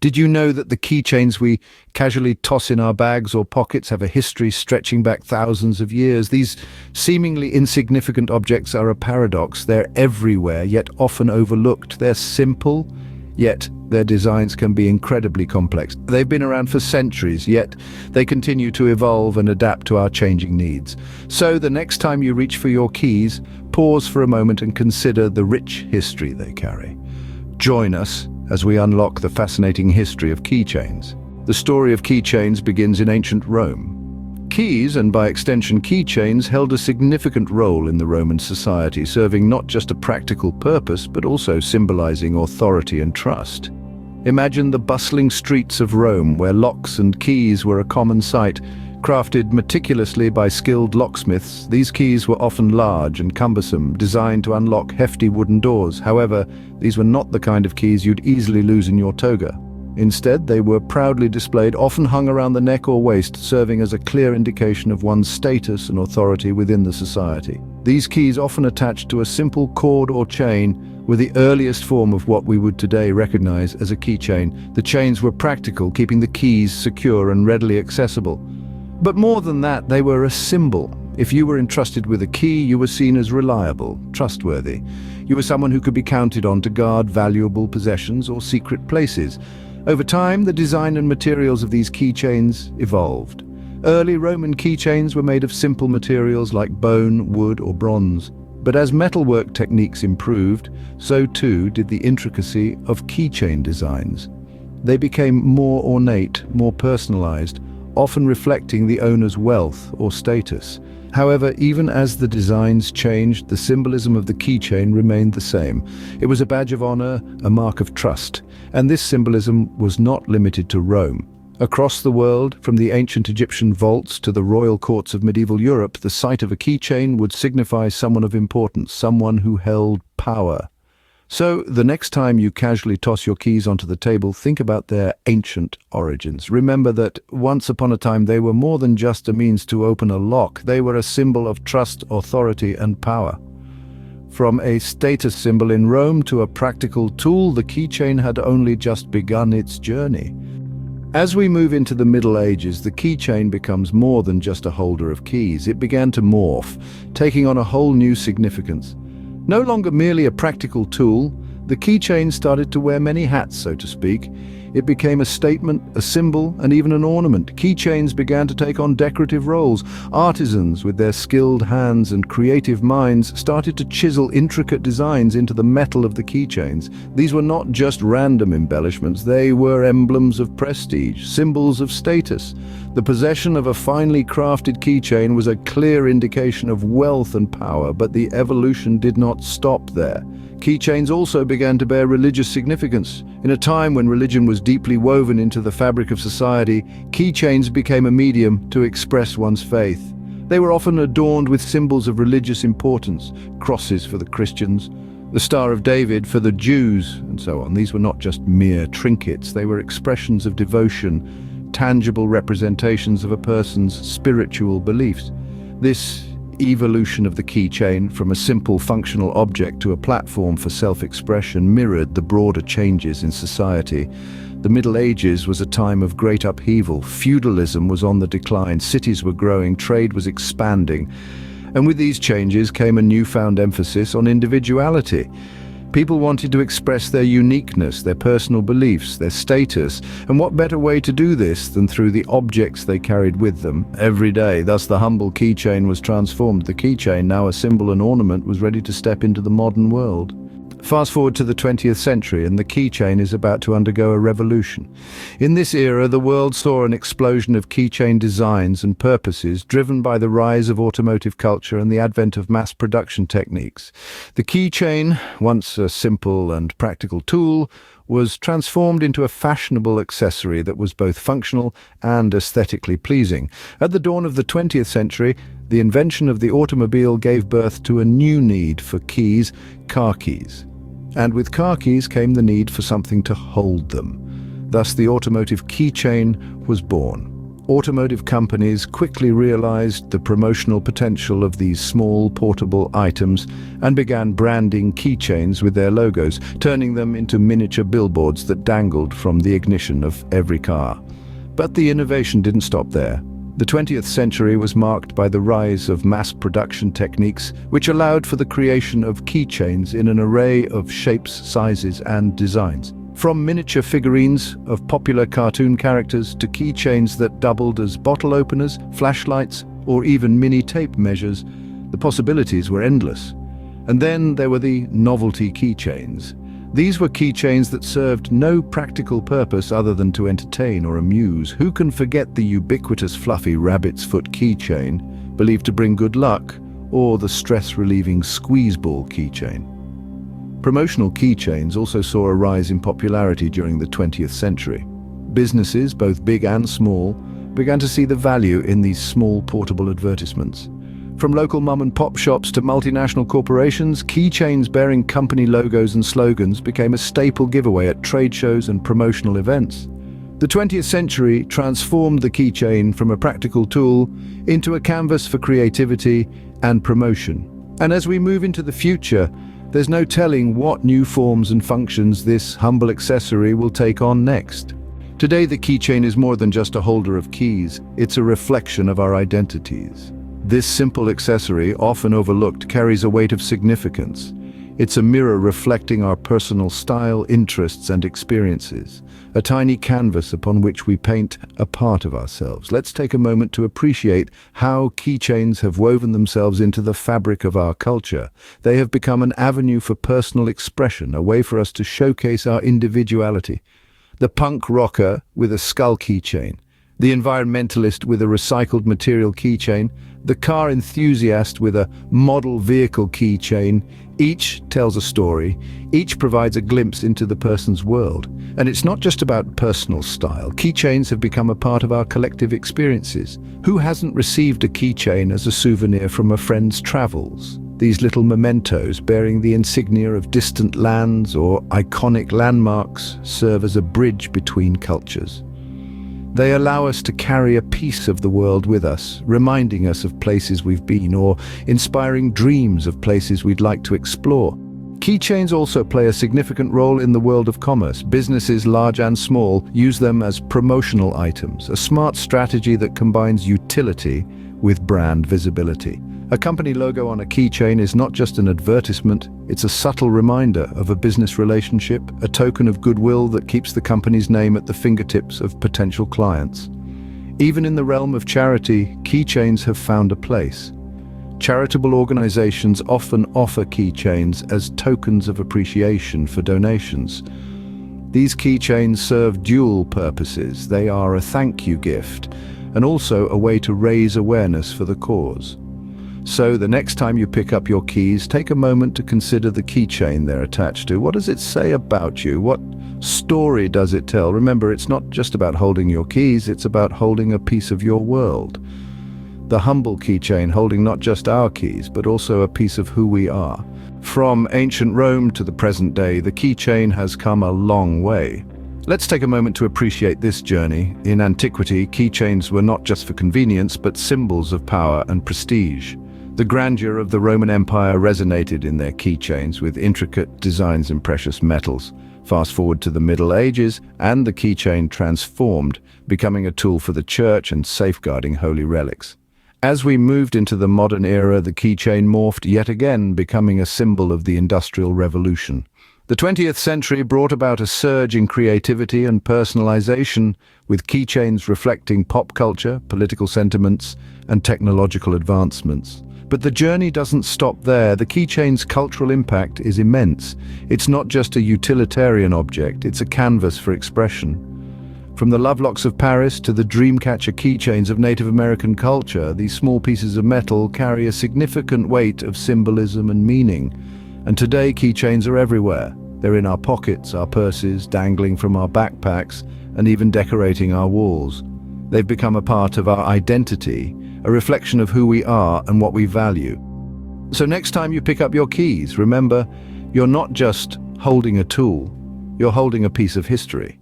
Did you know that the keychains we casually toss in our bags or pockets have a history stretching back thousands of years? These seemingly insignificant objects are a paradox. They're everywhere, yet often overlooked. They're simple, yet their designs can be incredibly complex. They've been around for centuries, yet they continue to evolve and adapt to our changing needs. So the next time you reach for your keys, pause for a moment and consider the rich history they carry. Join us as we unlock the fascinating history of keychains. The story of keychains begins in ancient Rome. Keys, and by extension keychains, held a significant role in the Roman society, serving not just a practical purpose, but also symbolizing authority and trust. Imagine the bustling streets of Rome, where locks and keys were a common sight. Crafted meticulously by skilled locksmiths, these keys were often large and cumbersome, designed to unlock hefty wooden doors. However, these were not the kind of keys you'd easily lose in your toga. Instead, they were proudly displayed, often hung around the neck or waist, serving as a clear indication of one's status and authority within the society. These keys, often attached to a simple cord or chain, were the earliest form of what we would today recognize as a keychain. The chains were practical, keeping the keys secure and readily accessible. But more than that, they were a symbol. If you were entrusted with a key, you were seen as reliable, trustworthy. You were someone who could be counted on to guard valuable possessions or secret places. Over time, the design and materials of these keychains evolved. Early Roman keychains were made of simple materials like bone, wood, or bronze. But as metalwork techniques improved, so too did the intricacy of keychain designs. They became more ornate, more personalized, often reflecting the owner's wealth or status. However, even as the designs changed, the symbolism of the keychain remained the same. It was a badge of honor, a mark of trust, and this symbolism was not limited to Rome. Across the world, from the ancient Egyptian vaults to the royal courts of medieval Europe, the sight of a keychain would signify someone of importance, someone who held power. So, the next time you casually toss your keys onto the table, think about their ancient origins. Remember that once upon a time they were more than just a means to open a lock. They were a symbol of trust, authority, and power. From a status symbol in Rome to a practical tool, the keychain had only just begun its journey. As we move into the Middle Ages, the keychain becomes more than just a holder of keys. It began to morph, taking on a whole new significance. No longer merely a practical tool, the keychain started to wear many hats, so to speak. It became a statement, a symbol, and even an ornament. Keychains began to take on decorative roles. Artisans, with their skilled hands and creative minds, started to chisel intricate designs into the metal of the keychains. These were not just random embellishments, they were emblems of prestige, symbols of status. The possession of a finely crafted keychain was a clear indication of wealth and power, but the evolution did not stop there. Keychains also began to bear religious significance. In a time when religion was deeply woven into the fabric of society, keychains became a medium to express one's faith. They were often adorned with symbols of religious importance, crosses for the Christians, the Star of David for the Jews, and so on. These were not just mere trinkets, they were expressions of devotion, tangible representations of a person's spiritual beliefs. This evolution of the keychain from a simple functional object to a platform for self-expression mirrored the broader changes in society. The Middle Ages was a time of great upheaval. Feudalism was on the decline, cities were growing, trade was expanding. And with these changes came a newfound emphasis on individuality. People wanted to express their uniqueness, their personal beliefs, their status, and what better way to do this than through the objects they carried with them every day. Thus the humble keychain was transformed. The keychain, now a symbol and ornament, was ready to step into the modern world. Fast forward to the 20th century, and the keychain is about to undergo a revolution. In this era, the world saw an explosion of keychain designs and purposes, driven by the rise of automotive culture and the advent of mass production techniques. The keychain, once a simple and practical tool, was transformed into a fashionable accessory that was both functional and aesthetically pleasing. At the dawn of the 20th century, the invention of the automobile gave birth to a new need for keys, car keys. And with car keys came the need for something to hold them. Thus the automotive keychain was born. Automotive companies quickly realized the promotional potential of these small, portable items and began branding keychains with their logos, turning them into miniature billboards that dangled from the ignition of every car. But the innovation didn't stop there. The 20th century was marked by the rise of mass production techniques, which allowed for the creation of keychains in an array of shapes, sizes, and designs. From miniature figurines of popular cartoon characters to keychains that doubled as bottle openers, flashlights, or even mini tape measures, the possibilities were endless. And then there were the novelty keychains. These were keychains that served no practical purpose other than to entertain or amuse. Who can forget the ubiquitous fluffy rabbit's foot keychain, believed to bring good luck, or the stress-relieving squeeze ball keychain? Promotional keychains also saw a rise in popularity during the 20th century. Businesses, both big and small, began to see the value in these small portable advertisements. From local mom-and-pop shops to multinational corporations, keychains bearing company logos and slogans became a staple giveaway at trade shows and promotional events. The 20th century transformed the keychain from a practical tool into a canvas for creativity and promotion. And as we move into the future, there's no telling what new forms and functions this humble accessory will take on next. Today, the keychain is more than just a holder of keys. It's a reflection of our identities. This simple accessory, often overlooked, carries a weight of significance. It's a mirror reflecting our personal style, interests, and experiences. A tiny canvas upon which we paint a part of ourselves. Let's take a moment to appreciate how keychains have woven themselves into the fabric of our culture. They have become an avenue for personal expression, a way for us to showcase our individuality. The punk rocker with a skull keychain, the environmentalist with a recycled material keychain, the car enthusiast with a model vehicle keychain. Each tells a story, each provides a glimpse into the person's world. And it's not just about personal style. Keychains have become a part of our collective experiences. Who hasn't received a keychain as a souvenir from a friend's travels? These little mementos bearing the insignia of distant lands or iconic landmarks serve as a bridge between cultures. They allow us to carry a piece of the world with us, reminding us of places we've been or inspiring dreams of places we'd like to explore. Keychains also play a significant role in the world of commerce. Businesses, large and small, use them as promotional items, a smart strategy that combines utility with brand visibility. A company logo on a keychain is not just an advertisement, it's a subtle reminder of a business relationship, a token of goodwill that keeps the company's name at the fingertips of potential clients. Even in the realm of charity, keychains have found a place. Charitable organizations often offer keychains as tokens of appreciation for donations. These keychains serve dual purposes. They are a thank you gift and also a way to raise awareness for the cause. So the next time you pick up your keys, take a moment to consider the keychain they're attached to. What does it say about you? What story does it tell? Remember, it's not just about holding your keys, it's about holding a piece of your world. The humble keychain holding not just our keys, but also a piece of who we are. From ancient Rome to the present day, the keychain has come a long way. Let's take a moment to appreciate this journey. In Antiquity, keychains were not just for convenience, but symbols of power and prestige. The grandeur of the Roman Empire resonated in their keychains with intricate designs in precious metals. Fast forward to the Middle Ages, and the keychain transformed, becoming a tool for the church and safeguarding holy relics. As we moved into the modern era, the keychain morphed yet again, becoming a symbol of the Industrial Revolution. The 20th century brought about a surge in creativity and personalization, with keychains reflecting pop culture, political sentiments, and technological advancements. But the journey doesn't stop there. The keychain's cultural impact is immense. It's not just a utilitarian object, it's a canvas for expression. From the lovelocks of Paris to the dreamcatcher keychains of Native American culture, these small pieces of metal carry a significant weight of symbolism and meaning. And today, keychains are everywhere. They're in our pockets, our purses, dangling from our backpacks, and even decorating our walls. They've become a part of our identity, a reflection of who we are and what we value. So next time you pick up your keys, remember, you're not just holding a tool, you're holding a piece of history.